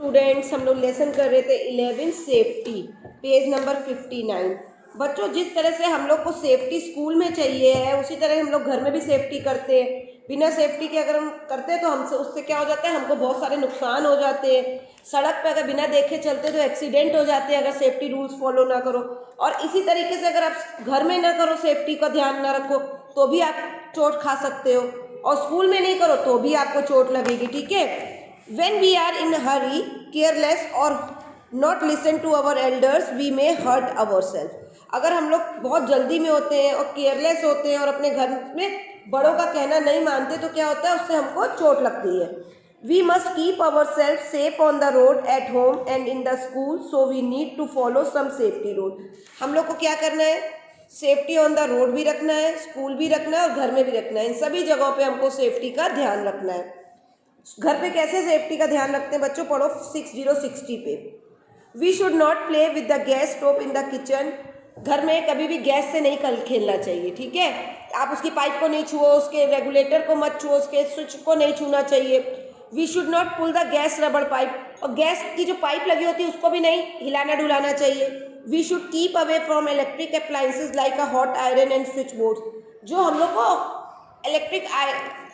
Students हम लोग lesson कर रहे थे 11 सेफ्टी, पेज नंबर 59। बच्चों, जिस तरह से हम लोग को सेफ्टी स्कूल में चाहिए है उसी तरह हम लोग घर में भी सेफ्टी करते हैं। बिना सेफ्टी के अगर हम करते हैं तो हमसे उससे क्या हो जाता है, हमको बहुत सारे नुकसान हो जाते हैं। सड़क पे अगर बिना देखे चलते तो एक्सीडेंट हो जाते हैं अगर सेफ्टी रूल्स फॉलो ना करो। और इसी तरीके से अगर आप घर में ना करो, सेफ्टी का ध्यान ना रखो, तो भी आप चोट खा सकते हो। और स्कूल में नहीं करो तो भी आपको चोट लगेगी। ठीक है। When we are in a hurry, careless or not listen to our elders, we may hurt ourselves. अगर हम लोग बहुत जल्दी में होते हैं और केयरलेस होते हैं और अपने घर में बड़ों का कहना नहीं मानते तो क्या होता है, उससे हमको चोट लगती है। We must keep ourselves safe on the road, at home and in the school, so we need to follow some safety rule. हम लोग को क्या करना है, सेफ्टी ऑन द रोड भी रखना है, स्कूल भी रखना है और घर में भी रखना है। इन सभी जगहों पे हमको सेफ्टी का ध्यान रखना है। घर पे कैसे सेफ्टी का ध्यान रखते हैं बच्चों, पढ़ो 6060 पे। We should not play with the gas stove in the kitchen. घर में कभी भी गैस से नहीं कल खेलना चाहिए। ठीक है। आप उसकी पाइप को नहीं छुओ, उसके रेगुलेटर को मत छुओ, उसके स्विच को नहीं छूना चाहिए। We should not pull the gas rubber pipe, और गैस की जो पाइप लगी होती है उसको भी नहीं हिलाना डुलाना चाहिए। We should keep away from electric appliances like a hot iron and switch board. जो हम लोग को इलेक्ट्रिक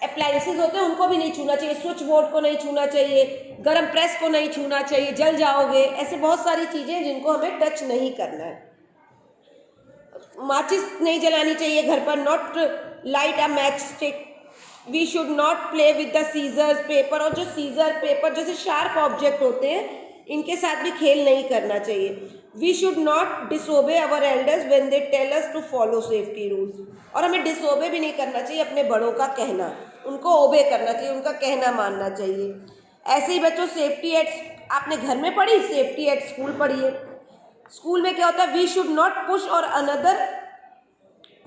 अप्लायंसेज होते हैं उनको भी नहीं छूना चाहिए। स्विच बोर्ड को नहीं छूना चाहिए, गरम प्रेस को नहीं छूना चाहिए, जल जाओगे। ऐसे बहुत सारी चीज़ें जिनको हमें टच नहीं करना है। माचिस नहीं जलानी चाहिए घर पर। Not light a match stick. We should not play with the scissors paper. और जो सीजर पेपर जैसे शार्प ऑब्जेक्ट होते हैं इनके साथ भी खेल नहीं करना चाहिए। We should not disobey our elders when they tell us to follow safety rules. और हमें डिसोबे भी नहीं करना चाहिए अपने बड़ों का कहना, उनको ओबे करना चाहिए, उनका कहना मानना चाहिए। ऐसे ही बच्चों, सेफ्टी एट आपने घर में पढ़ी, सेफ्टी एट स्कूल पढ़िए। स्कूल में क्या होता है, वी शुड नॉट पुश और another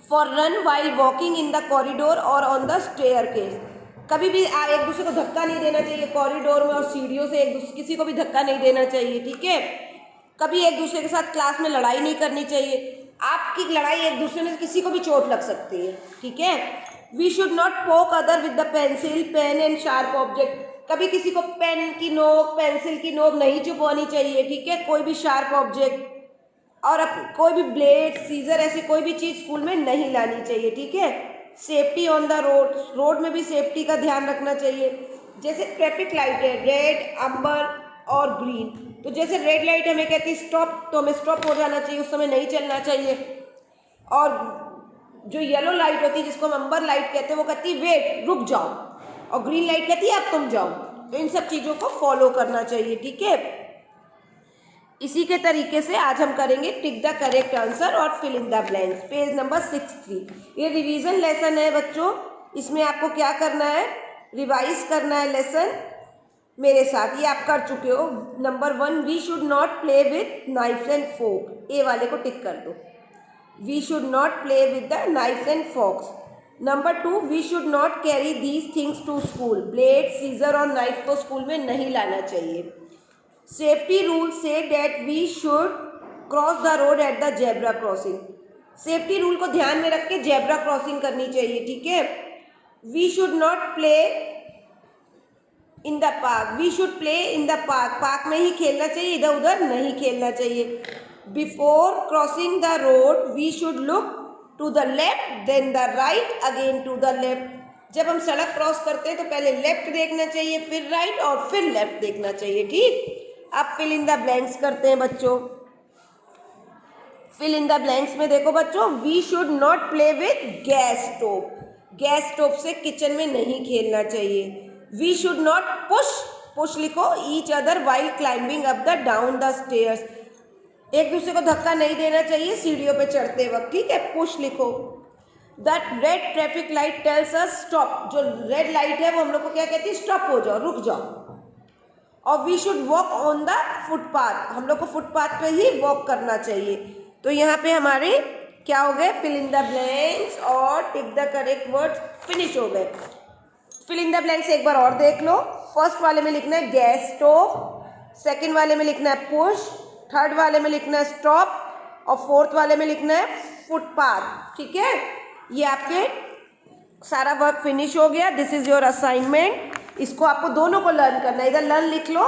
for run while walking in the corridor और ऑन द स्टेयरकेस। कभी भी एक दूसरे को धक्का नहीं देना चाहिए कॉरिडोर में, और सीढ़ियों से किसी को भी धक्का नहीं देना चाहिए। ठीक है। कभी एक दूसरे के साथ क्लास में लड़ाई नहीं करनी चाहिए। आपकी लड़ाई एक दूसरे में किसी को भी चोट लग सकती है। ठीक है। We should not poke other with the pencil pen and sharp object. कभी किसी को पेन की नोक, पेंसिल की नोक नहीं चुभवानी चाहिए। ठीक है। कोई भी शार्प ऑब्जेक्ट और कोई भी ब्लेड, सीजर, ऐसी कोई भी चीज़ स्कूल में नहीं लानी चाहिए। ठीक है। Safety on the road, road में भी सेफ्टी का ध्यान रखना चाहिए। जैसे ट्रैफिक लाइट है, रेड, अम्बर और ग्रीन। तो जैसे रेड लाइट हमें कहती है स्टॉप, तो हमें स्टॉप हो जाना चाहिए, उस समय नहीं चलना चाहिए। और जो येलो लाइट होती है जिसको हम अम्बर लाइट कहते हैं वो कहती है वेट, रुक जाओ। और ग्रीन लाइट कहती है अब तुम जाओ। तो इन सब चीज़ों को फॉलो करना चाहिए। ठीक है। इसी के तरीके से आज हम करेंगे टिक द करेक्ट आंसर और fill in the blanks, page number 63। ये रिवीजन लेसन है बच्चों। इसमें आपको क्या करना है, रिवाइज करना है लेसन मेरे साथ। ये आप कर चुके हो। Number 1, we should not play with knives and fork. A वाले को टिक कर दो। We should not play with the knives and forks. Number 2, we should not carry these things to school. Blade, scissor और knife को school में नहीं लाना चाहिए। सेफ्टी रूल से that we should cross the road at the zebra crossing. Safety rule को ध्यान में रख के जेब्रा क्रॉसिंग करनी चाहिए। ठीक है। We should not play in the park. We should play in the park. Park में ही खेलना चाहिए, इधर उधर नहीं खेलना चाहिए। Before crossing the road we should look to the left then the right again to the left. जब हम सड़क क्रॉस करते हैं तो पहले लेफ्ट देखना चाहिए, फिर राइट और फिर लेफ्ट देखना चाहिए। ठीक। अब फिल इन द ब्लैंक्स करते हैं बच्चों। फिल इन द ब्लैंक्स में देखो बच्चों, we should not play with gas stove. Gas stove से किचन में नहीं खेलना चाहिए। We should not push, push लिखो, each other while climbing up the down the stairs. एक दूसरे को धक्का नहीं देना चाहिए सीढ़ियों पे चढ़ते वक्त। ठीक है। पुश लिखो। The red traffic light tells us stop. जो रेड लाइट है वो हम लोग को क्या कहती है, स्टॉप हो जाओ, रुक जाओ। और we should walk on the footpath. हम लोग को फुटपाथ पे ही वॉक करना चाहिए। तो यहाँ पे हमारे क्या हो गए, फिल इन द ब्लैंक्स और टिक द करेक्ट वर्ड्स फिनिश हो गए। फिल इन द ब्लैंक्स एक बार और देख लो। फर्स्ट वाले में लिखना है गैस स्टोव, सेकंड वाले में लिखना है पुश, थर्ड वाले में लिखना है स्टॉप और फोर्थ वाले में लिखना है फुटपाथ। ठीक है। ये आपके सारा वर्क फिनिश हो गया। This is your assignment. इसको आपको दोनों को लर्न करना है। इधर लर्न लिख लो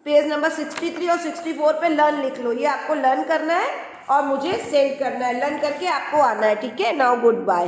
पेज नंबर 63 और 64 पे लर्न लिख लो। ये आपको लर्न करना है और मुझे सेंड करना है। लर्न करके आपको आना है, ठीक है। Now good bye.